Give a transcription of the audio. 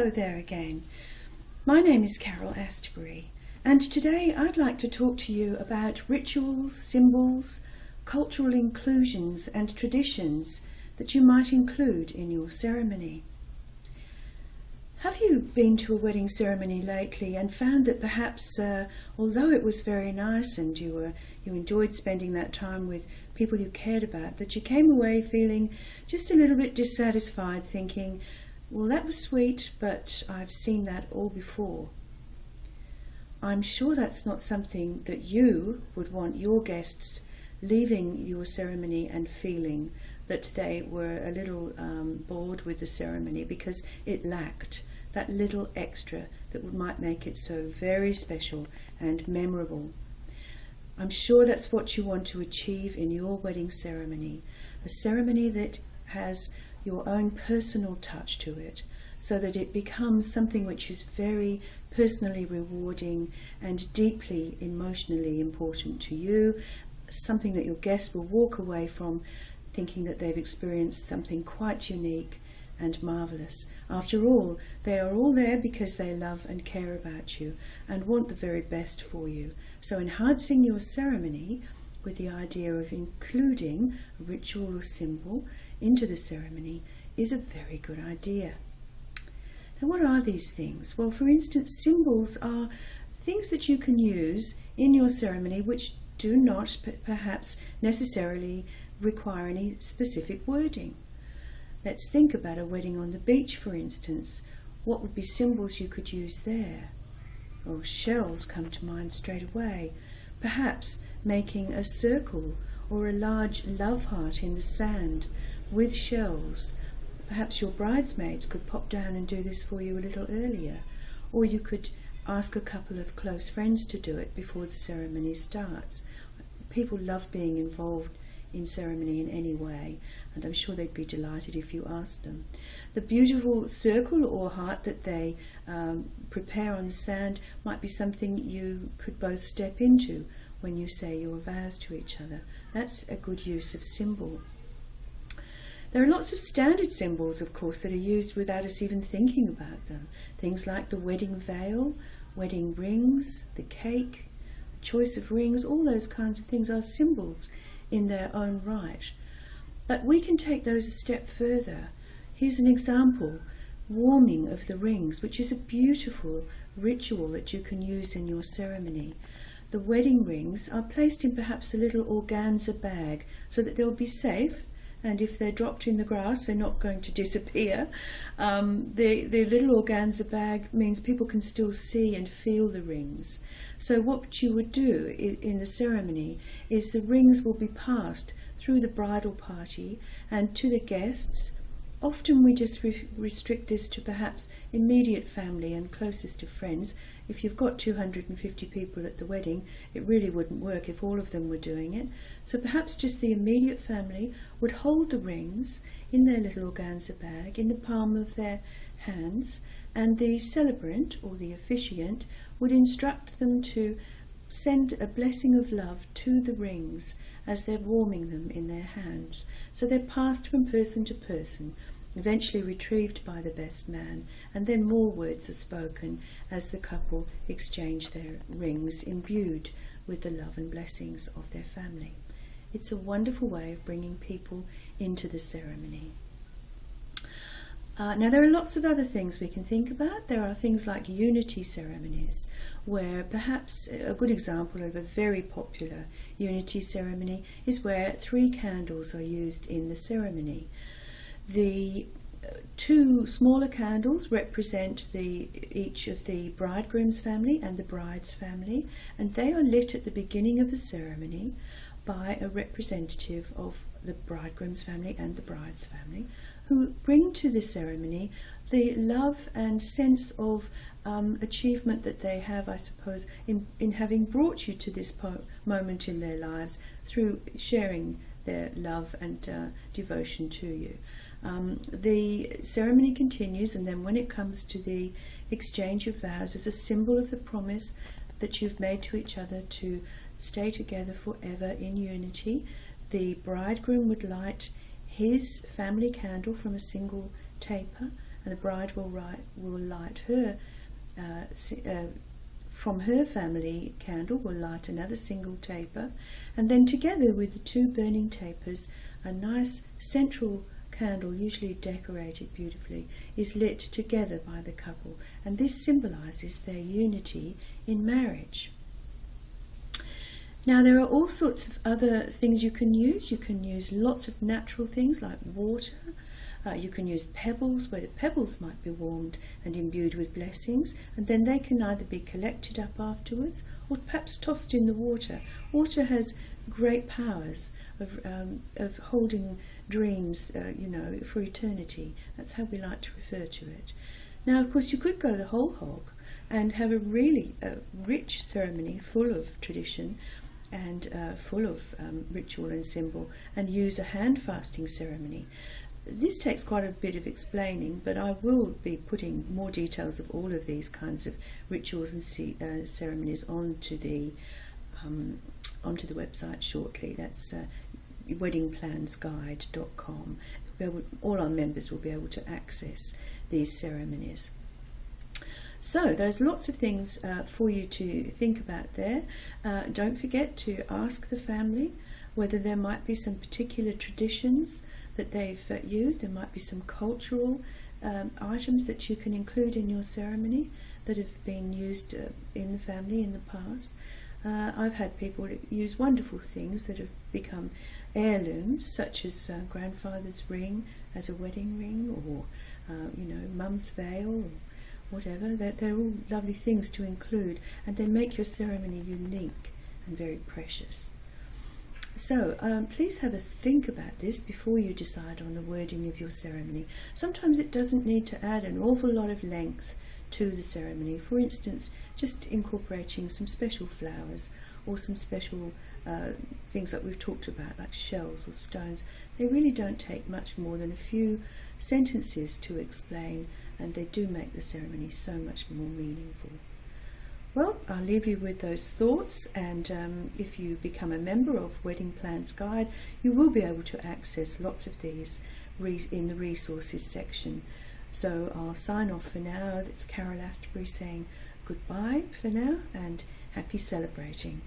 Hello there again. My name is Carol Astbury, and today I'd like to talk to you about rituals, symbols, cultural inclusions and traditions that you might include in your ceremony. Have you been to a wedding ceremony lately and found that perhaps, although it was very nice and you enjoyed spending that time with people you cared about, that you came away feeling just a little bit dissatisfied, thinking, well, that was sweet, but I've seen that all before. I'm sure that's not something that you would want your guests leaving your ceremony and feeling that they were a little bored with the ceremony because it lacked that little extra that might make it so very special and memorable. I'm sure that's what you want to achieve in your wedding ceremony, a ceremony that has your own personal touch to it, so that it becomes something which is very personally rewarding and deeply emotionally important to you, something that your guests will walk away from thinking that they've experienced something quite unique and marvellous. After all, they are all there because they love and care about you and want the very best for you. So enhancing your ceremony with the idea of including a ritual or symbol into the ceremony is a very good idea. Now, what are these things? Well, for instance, symbols are things that you can use in your ceremony which do not perhaps necessarily require any specific wording. Let's think about a wedding on the beach, for instance. What would be symbols you could use there? Well, shells come to mind straight away. Perhaps making a circle or a large love heart in the sand with shells. Perhaps your bridesmaids could pop down and do this for you a little earlier, or you could ask a couple of close friends to do it before the ceremony starts. People love being involved in ceremony in any way, and I'm sure they'd be delighted if you asked them. The beautiful circle or heart that they prepare on the sand might be something you could both step into when you say your vows to each other. That's a good use of symbol. There are lots of standard symbols, of course, that are used without us even thinking about them. Things like the wedding veil, wedding rings, the cake, choice of rings, all those kinds of things are symbols in their own right. But we can take those a step further. Here's an example: warming of the rings, which is a beautiful ritual that you can use in your ceremony. The wedding rings are placed in perhaps a little organza bag so that they'll be safe, and if they're dropped in the grass, they're not going to disappear. The little organza bag means people can still see and feel the rings. So what you would do in the ceremony is the rings will be passed through the bridal party and to the guests. Often we just restrict this to perhaps immediate family and closest of friends. If you've got 250 people at the wedding, it really wouldn't work if all of them were doing it. So perhaps just the immediate family would hold the rings in their little organza bag in the palm of their hands, and the celebrant or the officiant would instruct them to send a blessing of love to the rings as they're warming them in their hands. So they're passed from person to person, eventually retrieved by the best man, and then more words are spoken as the couple exchange their rings imbued with the love and blessings of their family. It's a wonderful way of bringing people into the ceremony. Now, there are lots of other things we can think about. There are things like unity ceremonies, where perhaps a good example of a very popular unity ceremony is where 3 candles are used in the ceremony. The 2 smaller candles represent each of the bridegroom's family and the bride's family, and they are lit at the beginning of the ceremony by a representative of the bridegroom's family and the bride's family, who bring to the ceremony the love and sense of achievement that they have, I suppose, in having brought you to this moment in their lives through sharing their love and devotion to you. The ceremony continues, and then when it comes to the exchange of vows as a symbol of the promise that you've made to each other to stay together forever in unity, the bridegroom would light his family candle from a single taper and the bride will light her from her family candle, will light another single taper, and then together with the two burning tapers, a nice central candle, usually decorated beautifully, is lit together by the couple, and this symbolises their unity in marriage. Now there are all sorts of other things you can use. You can use lots of natural things like water. You can use pebbles, where the pebbles might be warmed and imbued with blessings, and then they can either be collected up afterwards or perhaps tossed in the water. Water has great powers of holding dreams, for eternity. That's how we like to refer to it. Now, of course, you could go the whole hog and have a really rich ceremony full of tradition and full of ritual and symbol, and use a hand fasting ceremony. This takes quite a bit of explaining, but I will be putting more details of all of these kinds of rituals and ceremonies onto the website shortly. That's weddingplansguide.com. All our members will be able to access these ceremonies. So there's lots of things for you to think about there. Don't forget to ask the family whether there might be some particular traditions that they've used. There might be some cultural items that you can include in your ceremony that have been used in the family in the past. I've had people use wonderful things that have become heirlooms, such as grandfather's ring as a wedding ring, or mum's veil, or whatever. They're all lovely things to include, and they make your ceremony unique and very precious. So please have a think about this before you decide on the wording of your ceremony. Sometimes it doesn't need to add an awful lot of length to the ceremony. For instance, just incorporating some special flowers or some special things that we've talked about, like shells or stones. They really don't take much more than a few sentences to explain, and they do make the ceremony so much more meaningful. Well, I'll leave you with those thoughts, and if you become a member of Wedding Plans Guide, you will be able to access lots of these in the resources section. So I'll sign off for now. That's Carol Astbury saying goodbye for now, and happy celebrating.